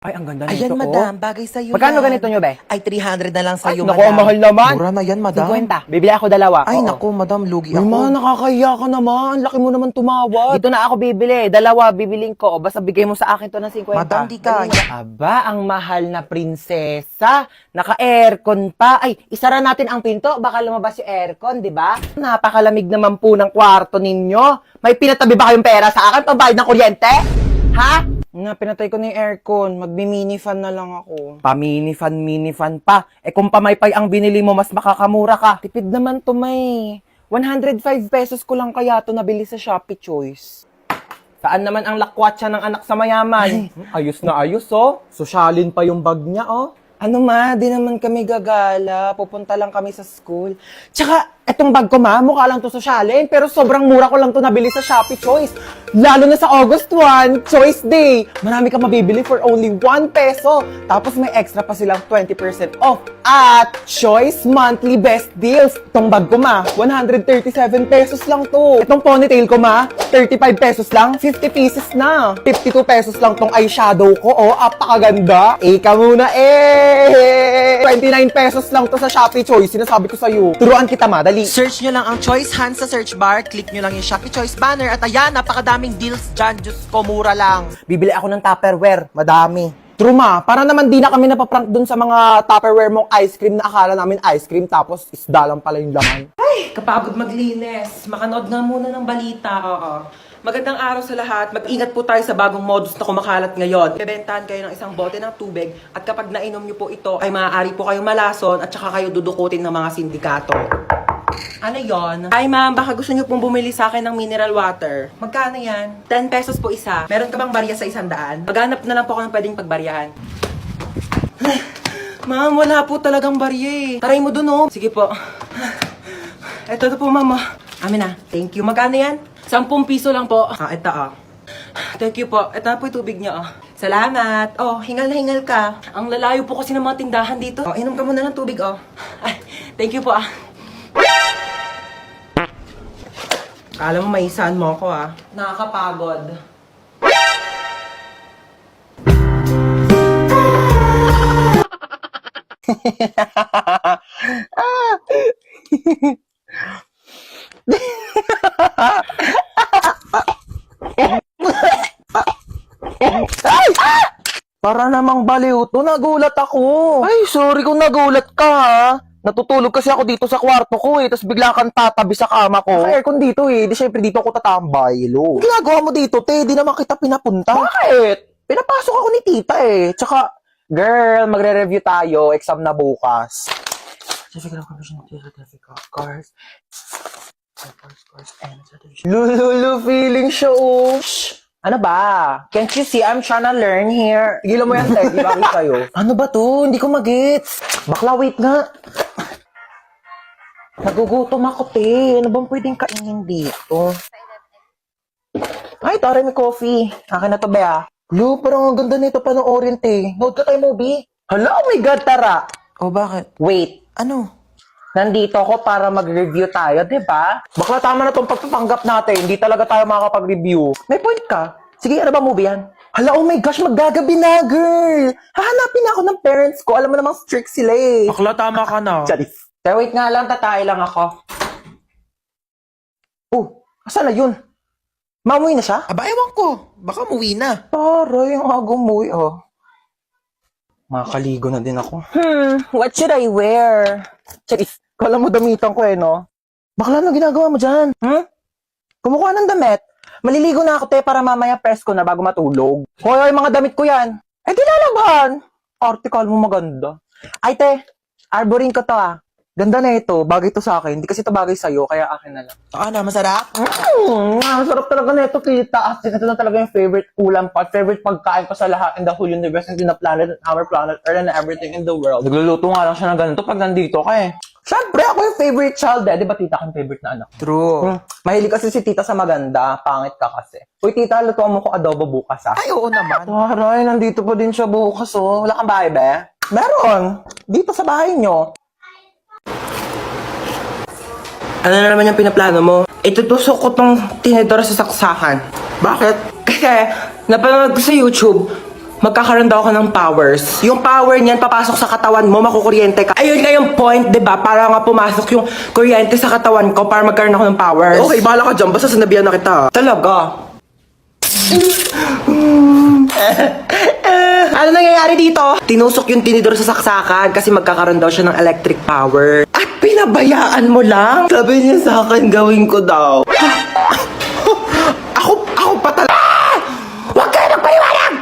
Ay, ang ganda Ayan, nito, madam. oh. Bagay sa'yo Magkano yan. ganito nyo, be? Ay, 300 na lang Ay, sa'yo, naku, madam. ang mahal naman. Mura na yan, madam. 50. Bibili ako dalawa. Ay, Oo. naku, madam. Lugi Uy, ako. ma, nakakaya ka naman. Laki mo naman tumawad. Dito na ako bibili. Dalawa, bibiling ko. O, basta bigay mo sa akin to ng 50. Madam, di kaya. Aba, ang mahal na prinsesa. Naka-aircon pa. Ay, isara natin ang pinto. Baka lumabas yung aircon, di ba? Napakalamig naman po ng kwarto ninyo. May pinatabi ba kayong pera sa akin? Pambayad ng kuryente? Ha? Na, pinatay ko na yung aircon. Magmi-mini fan na lang ako. Pa-mini fan pa. Eh kung pamaypay ang binili mo, mas makakamura ka. Tipid naman to, may. 105 pesos ko lang kaya to nabili sa Shopee Choice. Saan naman ang lakwatsa ng anak sa mayaman? Ayos na ayos, oh. Sosyalin pa yung bag niya, oh. Ano ma, di naman kami gagala. Pupunta lang kami sa school. Tsaka, etong bag ko ma, mukha lang to sosyalin. Pero sobrang mura ko lang to nabili sa Shopee Choice. Lalo na sa August 1, Choice Day. Marami kang mabibili for only 1 peso. Tapos may extra pa silang 20% off. At Choice Monthly Best Deals. Itong bag ko ma, 137 pesos lang to. Itong ponytail ko ma, 35 pesos lang, 50 pieces na. 52 pesos lang tong eyeshadow ko, oh. Apakaganda. Ika muna, 29 pesos lang to sa Shopee Choice. Sinasabi ko sa'yo. Turuan kita, madali. Search nyo lang ang Choice Hands sa search bar. Click nyo lang yung Shopee Choice banner. At ayan, napakadaming deals dyan. Diyos ko, mura lang. Bibili ako ng Tupperware. Madami. True ma, para naman di na kami napaprank dun sa mga Tupperware mong ice cream na akala namin ice cream tapos isda lang pala yung laman. Ay, kapagod maglinis. Makanood nga muna ng balita. Oo. Magandang araw sa lahat. Mag-ingat po tayo sa bagong modus na kumakalat ngayon. Bebentahan kayo ng isang bote ng tubig at kapag nainom nyo po ito ay maaari po kayong malason at saka kayo dudukutin ng mga sindikato. Ano yon? Ay ma'am, baka gusto nyo pong bumili sa akin ng mineral water. Magkano yan? 10 pesos po isa. Meron ka bang barya sa 100? Maghanap na lang po ako ng pwedeng pagbaryahan. Ma'am, wala po talagang barya eh. Taray mo dun oh. Sige po. Eto na po ma'am. Amin na. Thank you. Magkano yan? 10 piso lang po. Ito Thank you po. Ito na po yung tubig niyo Salamat. Oh, hingal na hingal ka. Ang lalayo po kasi ng mga tindahan dito. Oh, inom ka muna ng tubig Ay, thank you po Kala mo maisahan mo ako Nakakapagod. Para namang baliw to, nagulat ako. Ay, sorry kung nagulat ka ha. Natutulog kasi ako dito sa kwarto ko tapos bigla kang tatabi sa kama ko. Naka-aircon dito di syempre dito ako tatambay, lo. Ginagawa mo dito, te, di naman kita pinapunta. Bakit? Pinapasok ako ni tita Tsaka, girl, magre-review tayo, exam na bukas. Lulu, feeling show. Shh! Ano ba? Can't you see I'm trying to learn here? Gila mo yan, te. Di ba ako sa'yo? Ano ba to? Hindi ko magets. Bakla, wait nga. Nagugutom ako, te. Ano bang pwedeng kainin dito? Ay, tara, may coffee. Akin na to, Bea. Lu, parang ang ganda nito panoorin, te. Nood ka tayo, movie. Hala, oh my God, tara. Oh, bakit? Wait. Ano? Nandito ako para mag-review tayo, di ba? Bakla, tama na tong pagpapanggap natin. Hindi talaga tayo makakapag-review. May point ka. Sige, ano ba movie yan? Hala, oh my gosh, maggagabi na, girl. Hahanapin ako ng parents ko. Alam mo namang strict sila Bakla, tama ka na. Charis. Pero wait nga lang, tatay lang ako. Oh, asan na yun? Mamuwi na siya? Aba, ewan ko. Baka umuwi na. Taray, yung aga umuwi, Makakaligo na din ako. What should I wear? Charis, kala mo damitan ko no? Bakla, anong ginagawa mo dyan? Kumukuha ng damit. Maliligo na ako, te, para mamaya presko na bago matulog. Hoy, mga damit ko yan. Eh, di lalaban. Article mo maganda. Ay, te, arborin ko to, Ganda na ito. Bagay to sa akin. Hindi kasi ito bagay sa'yo, kaya akin na lang. Ano, masarap? Masarap talaga na ito, kita. As in, ito na talaga yung favorite ulam pa. Favorite pagkain ko sa lahat in the whole universe and in the planet, our planet, Earth, and everything in the world. Nagluluto nga lang siya ng ganito pag nandito ka Siyempre, ako yung favorite child Di ba tita kang favorite na anak? True. Mahilig kasi si tita sa maganda. Pangit ka kasi. Uy, tita, lutuan mo ko adobo bukas, Ay, oo naman. Taray, nandito pa din siya bukas, Wala kang bahay, be? Meron. Dito sa bahay nyo. Ano na naman yung pinaplano mo? Itutusok ko tong tinidor sa saksakan. Bakit? Kasi, napanood ko sa YouTube, magkakaroon daw ako ng powers. Yung power niyan, papasok sa katawan mo, makukuryente ka. Ayun nga yung point, di ba? Para nga pumasok yung kuryente sa katawan ko para magkaroon ako ng powers. Okay, bahala ka dyan. Basta sinabihan na kita. Talaga? Ano nangyayari dito? Tinusok yung tinidor sa saksakan kasi magkakaroon daw siya ng electric power. At pinabayaan mo lang? Sabi niya sa akin, gawin ko daw. ako pa talaga. Huwag kayo magpaliwanag!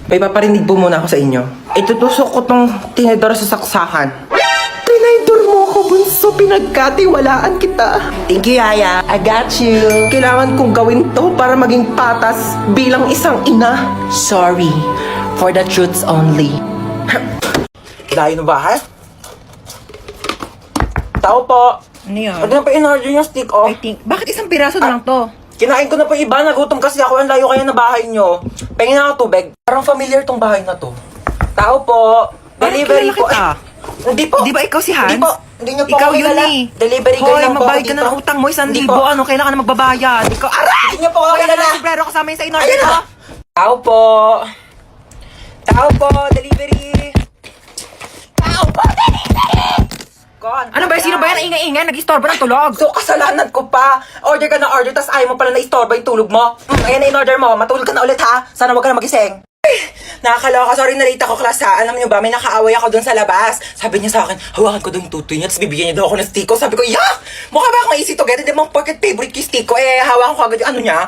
May paparinig po muna ako sa inyo. Itutusok ko tong tinidor sa saksakan. Tinidor mo ako, bunso. Pinagkatiwalaan kita. Thank you, Yaya. I got you. Kailangan kong gawin to para maging patas bilang isang ina. Sorry. For the truths only. Dahil na ba, ha? Tao po. Ano yun? Ano na pa in-order yung stick, oh? Bakit isang piraso na lang to? Kinain ko na po iba, nagutom kasi ako, ang layo kaya na bahay nyo. Pengin na ako tubig. Parang familiar tong bahay na to. Tao po. Delivery po. Kita. Hindi po. Di ba ikaw si Hans? Hindi po. Hindi nyo po Ikaw ako yun kilala. eh. Delivery guy Hoy, lang po magbayad ako ka na dito. ng utang mo, 1,000. Hindi po. Ano, kailangan na magbabayad. Ikaw, aray! Hindi nyo po ako kilala. Sombrero kasama yun sa in-order Ayun ko. na. Tao po. Tao po. Delivery. Tao po. Delivery. Ano ba, sino ba yan? Ingay-ingay, nag-istorbo ng tulog. So, kasalanan ko pa. Order ka na order, tas ayaw mo pala na istorbo yung tulog mo. Ayan na in-order mo. Matulog ka na ulit, ha? Sana wag ka na magising. Nakakaloka. Sorry, na-late ako, class, ha? Alam niyo ba, may nakaaway ako dun sa labas. Sabi niya sa akin, hawakan ko doon yung tutoy niya, tapos bibigyan niya daw ako ng stiko. Sabi ko, yak! Mukha ba akong easy to get? Hindi mo porket favorite ko yung stiko. Hawakan ko agad yung ano niya.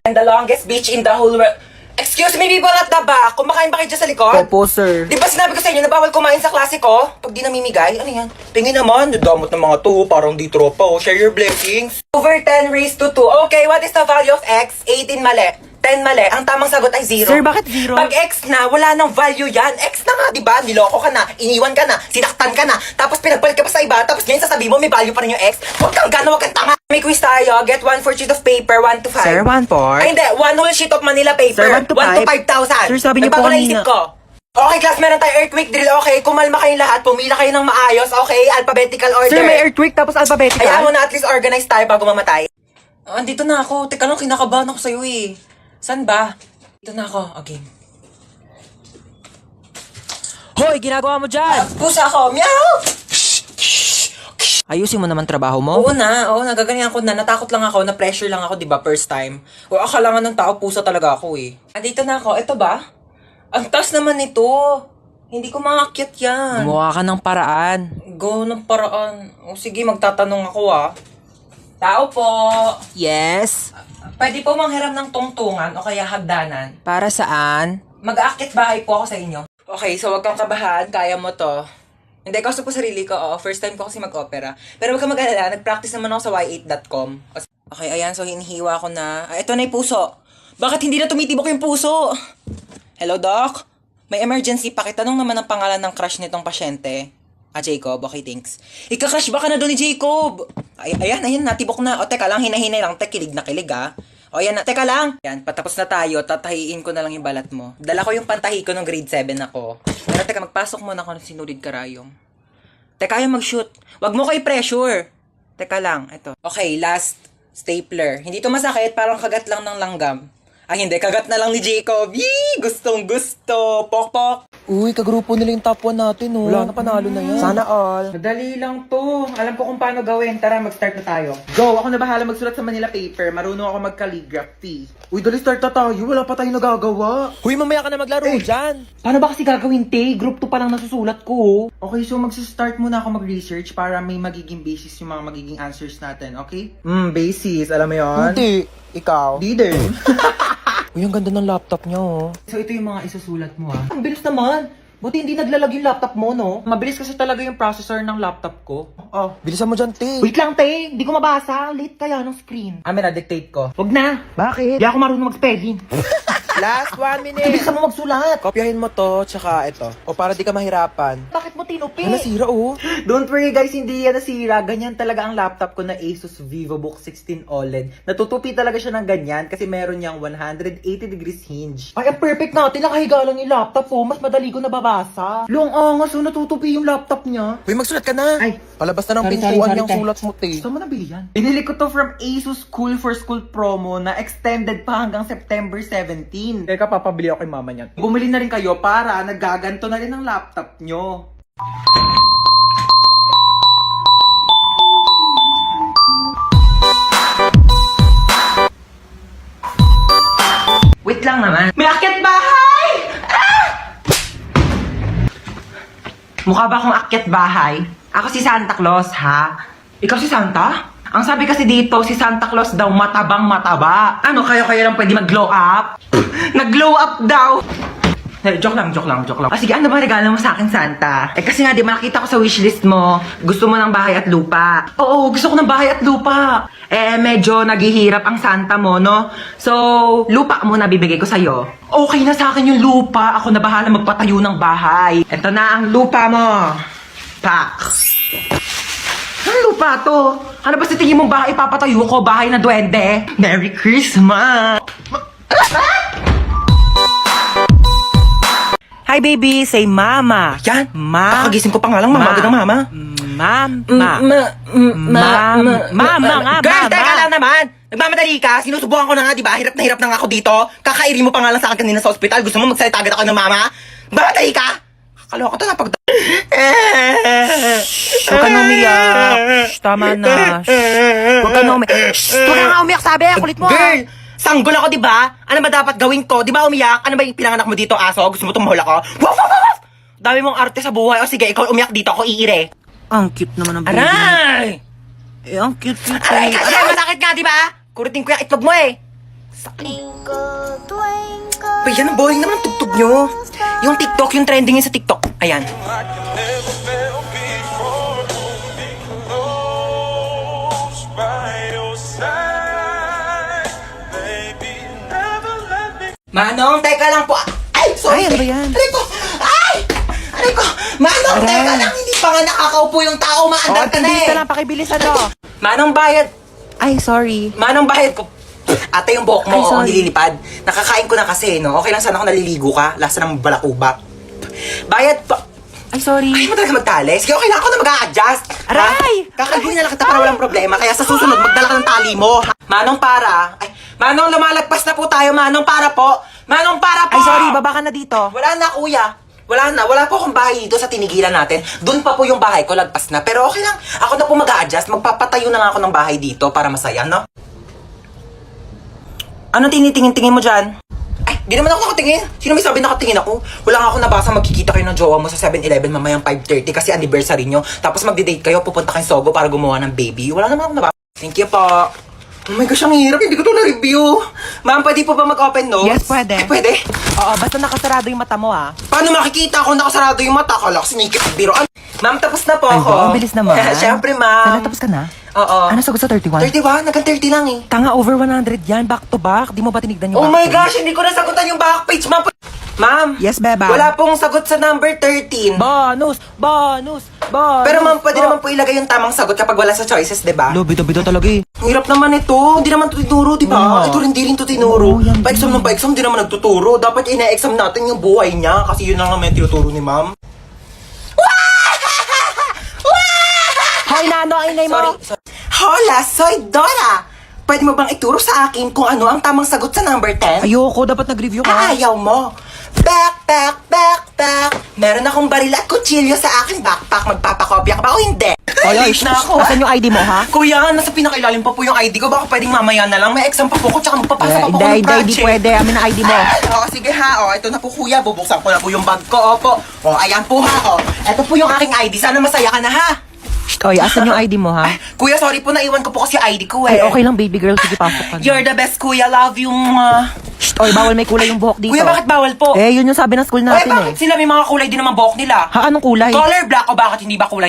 I'm the longest bitch in the whole world. Excuse me, people at the back. Kumakain ba kayo dyan sa likod? Opo, sir. Di ba sinabi ko sa inyo na bawal kumain sa klase ko? Pag di namimigay, ano yan? Tingin naman, damot ng mga to, parang di tropa, oh. Share your blessings. Over 10 raised to 2. Okay, what is the value of x? 18 mali. 10 mali. Ang tamang sagot ay 0. Sir, bakit 0? Pag x na, wala nang value yan. X na nga, di ba? Niloko ka na, iniwan ka na, sinaktan ka na, tapos pinagpalit ka pa sa iba, tapos ngayon sasabihin mo may value pa rin yung x. Huwag kang gana, huwag kang tanga. May quiz tayo. Get 1 for sheet of paper, 1 to 5. Sir, 1 for? Ay, hindi. 1 whole sheet of Manila paper. Sir, 1 to 5. 5,000. Sir, sabi niyo po Nagbago na kanina. isip ko. Okay, class, meron tayo earthquake drill. Okay, kumalma kayong lahat. Pumila kayo ng maayos. Okay, alphabetical order. Sir, may earthquake tapos alphabetical. Kaya mo na at least organize tayo bago mamatay. Andito na ako. Teka lang, kinakabahan ako sa'yo eh. San ba? Dito na ako. Okay. Hoy, ginagawa mo dyan? Pusa ako. Meow! Ayusin mo naman trabaho mo. Oo, nagaganyan ako na. Natakot lang ako, na-pressure lang ako, di ba, first time. O, akala nga ng tao, pusa talaga ako eh. Andito na ako. Ito ba? Ang taas naman nito. Hindi ko makakyat yan. Gumawa ka ng paraan. Go ng paraan. O, sige, magtatanong ako ah. Tao po. Yes? Pwede po manghiram ng tungtungan o kaya hagdanan. Para saan? Mag-aakit bahay po ako sa inyo. Okay, so wag kang kabahan. Kaya mo to. Hindi, kaso po sarili ko. First time ko kasi mag-opera. Pero wag kang mag-alala. Nag-practice naman ako sa y8.com. Okay, ayan. So, hinihiwa ko na. Ito na yung puso. Bakit hindi na tumitibok yung puso? Hello, Doc? May emergency. Pakitanong naman ang pangalan ng crush nitong pasyente. Jacob. Okay, thanks. Ika-crush ba ka na doon ni Jacob? Ayan, natibok na. O, teka lang, hinahinay lang. Kilig na kilig, ah. O, yan na. Teka lang. Yan, patapos na tayo. Tatahiin ko na lang yung balat mo. Dala ko yung pantahi ko nung grade 7 ako. Pero teka, magpasok muna ako ng sinulid karayong. Teka, ayaw mag-shoot. Wag mo ko i-pressure. Teka lang, ito. Okay, last. Stapler. Hindi to masakit, parang kagat lang ng langgam. Ay, hindi. Kagat na lang ni Jacob. Yee! Gustong gusto. Pok-pok. Uy, kagrupo nila yung top 1 natin, oh. Wala na, panalo na yan. Sana all. Madali lang to. Alam ko kung paano gawin. Tara, mag-start na tayo. Go! Ako na bahala magsulat sa Manila paper. Marunong ako mag-calligraphy. Uy, dali start na tayo. Wala pa tayong nagagawa. Huy, mamaya ka na maglaro dyan. Paano ba kasi gagawin, te? Group 2 pa lang nasusulat ko. Okay, so mag-start muna ako mag-research para may magiging basis yung mga magiging answers natin, okay? Basis. Alam mo yon? Hindi. Ikaw. Leader. Uy, ang ganda ng laptop niya, oh. So, ito yung mga isusulat mo, ha? Ang bilis naman. Buti hindi naglalag yung laptop mo, no? Mabilis kasi talaga yung processor ng laptop ko. Oh. Bilisan mo dyan, te. Wait lang, te. Hindi ko mabasa. Late kaya ng screen. Amin na, dictate ko. Wag na. Bakit? Hindi ako marunong mag-spelling. Last 1 minute. Bilisan mo magsulat. Kopyahin mo to, tsaka ito. O para di ka mahirapan. Bakit mo tinupi? Ay, nasira, oh. Don't worry guys, hindi yan nasira. Ganyan talaga ang laptop ko na Asus VivoBook 16 OLED. Natutupi talaga siya ng ganyan kasi meron niyang 180 degrees hinge. Ay, ang perfect natin. Nakahiga lang yung laptop ko. Mas madali ko nababasa. Long angas, so natutupi yung laptop niya. Uy, magsulat ka na. Ay. Palabas na ng Sorry, pintuan sorry, yung te. sulat mo, te. Saan mo nabili yan? Binili ko to from Asus Cool for School promo na extended pa hanggang September 17. 13. Teka, papabili ako kay mama niyan. Bumili na rin kayo para nagaganto na rin ang laptop nyo. Wait lang naman. May akyat bahay! Ah! Mukha ba akong akyat bahay? Ako si Santa Claus, ha? Ikaw si Santa? Ang sabi kasi dito, si Santa Claus daw matabang mataba. Ano, kayo lang pwede mag-glow up? Nag-glow up daw! Joke lang. Ah, sige, ano ba regalo mo sa akin, Santa? Eh, kasi nga, di ba, nakita ko sa wishlist mo, gusto mo ng bahay at lupa. Oo, gusto ko ng bahay at lupa. Eh, medyo naghihirap ang Santa mo, no? So, lupa mo na bibigay ko sa'yo. Okay na sa akin yung lupa. Ako na bahala magpatayo ng bahay. Ito na ang lupa mo. Pak. Anong lupa to? Ano ba sa tingin mong bahay papatayo ko? Bahay na duwende? Merry Christmas! Hi, baby. Say mama. Yan. Ma. Kakagising ko pa nga lang, mama. Agad ng mama. Mama nga, Girl, mama. teka lang naman. Nagmamadali ka. Sinusubukan ko na nga, di ba? Hirap na nga ako dito. Kakairi mo pa nga lang sa akin kanina sa ospital. Gusto mo magsalita agad ako ng mama? Nagmamadali ka? Kakaloka to na pag... Huwag ka na umiyak. Shh, tama na. Shh. Huwag ka na umiyak. Shh, huwag ka nga umiyak, sabi. Kulit mo. Girl! Sanggol ako, di ba? Ano ba dapat gawin ko? Di ba umiyak? Ano ba yung pinanganak mo dito, aso? Gusto mo tumahol ako? Wow, wow, wow, wow! Dami mong arte sa buhay. O sige, ikaw umiyak dito. Ako iire. Ang cute naman ng baby. Aray! Eh, ang cute. Aray, kasi masakit nga, di ba? Kurutin ko yung itlog mo eh. Twinkle, twinkle. Uy, yan ang boring naman ang tugtog nyo. Yung TikTok, yung trending yun sa TikTok. Ayan. Manong, teka lang po. Ay, sorry. Ay, ano ba yan? Aray ko! Ay! Aray ko! Manong, Aray. teka lang. Hindi pa nga nakakaupo yung tao. Maandar ka na bilis eh. ka lang. Pakibilis ano. Manong bayad. Ay, sorry. Manong bayad ko. Ate, yung buhok mo, Ay, sorry. nililipad. Nakakain ko na kasi, no? Okay lang sana ako naliligo ka. Lasa ng balakubak. Bayad pa. Ay, sorry. Ay mo talaga magtali. Sige, okay lang ako na mag-a-adjust. Aray! Kakalbuhin na lang kita para walang problema. Kaya sa susunod, magdala ka ng tali mo. Manong para. Ay, Manong, lumalagpas na po tayo. Manong para po. Manong para po. Ay, sorry. Baba ka na dito. Wala na, kuya. Wala na. Wala po akong bahay dito sa tinigilan natin. Doon pa po yung bahay ko, lagpas na. Pero okay lang. Ako na po mag-a-adjust. Magpapatayo na nga ako ng bahay dito para masaya, no? Anong tinitingin-tingin mo dyan? Ay, di naman ako nakatingin. Sino may sabi nakatingin ako? Wala nga ako nabasa magkikita kayo ng jowa mo sa 7-Eleven mamayang 5:30 kasi anniversary nyo. Tapos magdi-date kayo, pupunta kayong Sogo para gumawa ng baby. Wala naman ako nabasa. Thank you po. Oh my gosh, ang hirap. Hindi ko to na-review. Ma'am, pwede po ba mag-open notes? Yes, pwede. Ay, pwede. Oo, basta nakasarado yung mata mo, ah. Paano makikita kung nakasarado yung mata? Kala ko sinikip ang biro. Ma'am, tapos na po Ay, ako. wow, ang bilis naman. Siyempre, ma'am. Tapos ka na? Oo. Ano sagot sa 31? 31? Nagkan 30 lang eh. Tanga, over 100 yan. Back to back. Di mo ba tinignan yung Oh back my page? gosh, hindi ko nasagutan yung back page, ma'am. Ma'am. Yes, beba. Wala pong sagot sa number 13. Bonus! Bonus! Bonus! Pero ma'am, pwede naman po ilagay yung tamang sagot kapag wala sa choices, di ba? Bida talaga eh. Ang hirap naman ito. Hindi naman ito tinuro, di ba? Oo. Ito rin, di rin ito tinuro. Oo, yan Pa-exam ng pa-exam, di naman nagtuturo. Dapat ina-exam natin yung buhay niya kasi yun lang naman yung tinuturo ni ma'am. Hoy, nano, ang inay mo! Sorry. Hola, soy Dora! Pwede mo bang ituro sa akin kung ano ang tamang sagot sa number 10? Ayoko, dapat nag-review ka. Ayaw mo. Backpack. Meron akong baril at kutsilyo sa aking backpack. Magpapakopya ka ba o hindi? Oy, Late na ako. Asan yung ID mo, ha? Kuya, nasa pinakailalim pa po yung ID ko. Baka pwedeng mamaya na lang. May exam pa po ko, tsaka magpapasa pa po ko ng Hindi project. pwede. Amin ang ID mo. Oo, sige ha. O, ito na po kuya. Bubuksan ko na po yung bag ko. Opo. O, ayan po ha. O, ito po yung aking ID. Sana masaya ka na ha. Shh, oy, asan yung ID mo, ha? Kuya, sorry po. Naiwan ko po kasi ID ko eh. Ay, okay lang, baby girl. Sige, pasok ka na. You're the best, kuya. Love you. Shh, oy, bawal may kulay yung buhok dito. Kuya, bakit bawal po? Eh, yun yung sabi ng school Ay, natin, bakit eh. sila may mga kulay din naman buhok nila? Ha, anong kulay? Color black o bakit hindi ba kulay?